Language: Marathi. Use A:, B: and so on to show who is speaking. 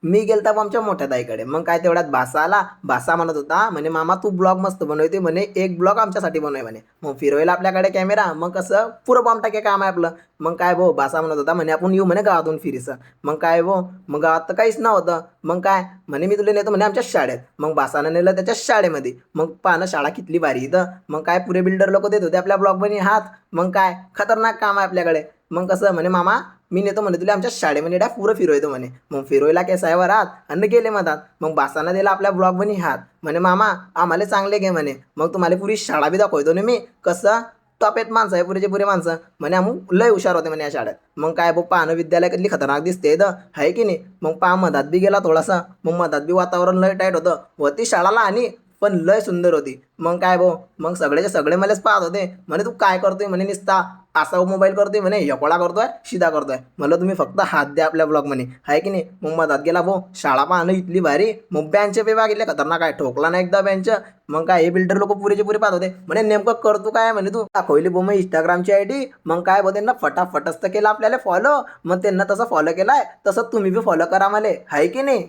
A: मी गेलता आमच्या मोठ्या ताईकडे. मग काय तेवढ्यात भासा आला. भासा म्हणत होता म्हणे मामा तू ब्लॉग मस्त बनवते म्हणे, एक ब्लॉग आमच्यासाठी बनव म्हणे. मग फिरवायला आपल्याकडे कॅमेरा, मग कसं पुरं बॉम्ब टाके काम आहे आपलं. मग काय भाऊ भासा म्हणत होता म्हणे आपण येऊ म्हणे गावातून फिरीचं. मग काय भाऊ मग गावात तर काहीच नव्हतं. मग काय म्हणे मी तुला नेतो म्हणे आमच्या शाळेत. मग भासानं नेलं त्याच्या शाळेमध्ये. मग पाहणं शाळा कितली भारी इथं. मग काय पुरे बिल्डर लोक देत होते आपल्या ब्लॉग बनी हात. मग काय खतरनाक काम आहे आपल्याकडे. मग कसं म्हणे मामा मी नेतो म्हणे तुला आमच्या शाळेमध्ये डा पुरं फिरवतो म्हणे. मग फिरवायला केसायवर हात आणि गेले मधात. मग बासानं दिला आपल्या ब्लॉग बनी हात. म्हणे मामा आम्हाला चांगले घे म्हणे, मग तुम्हाला पुरी शाळा बी दाखवतो ना मी. कसं टॉप येत माणसं आहे पुरेचे पुरे माणसं म्हणे आम्ही लय हुशार होते म्हणे या शाळेत. मग काय बघ पाहणं विद्यालय कधली खतरनाक दिसते इथं आहे की नाही. मग पहा मधात बी गेला थोडासा. मग मधात बी वातावरण लय टाईट होतं. होती शाळाला आणि पण लय सुंदर होती. मग काय भाऊ मग सगळेचे सगळे मलाच पाहत होते. म्हणे तू काय करतोय म्हणे निसता असा मोबाईल करतोय म्हणे, एकोळा करतोय शिदा करतोय. म्हणलं तुम्ही फक्त हात द्या आपल्या ब्लॉग म्हणे आहे की नाही. मग मधात गेला भाऊ शाळा पाहणं इथली भारी. मग बेंच बी बघितले खतरनाक आहे, ठोकला ना एकदा बेंच. मग काय हे बिल्डर लोक पुरेचे पुरे पाहत होते. म्हणे नेमकं करतो काय म्हणे तू. दाखवली भाऊ मग इंस्टाग्रामची आयडी. मग काय भाऊ त्यांना फटाफटच तर केलं आपल्याला फॉलो. मग त्यांना तसं फॉलो केलाय तसं तुम्ही बी फॉलो करा मला आहे की नाही.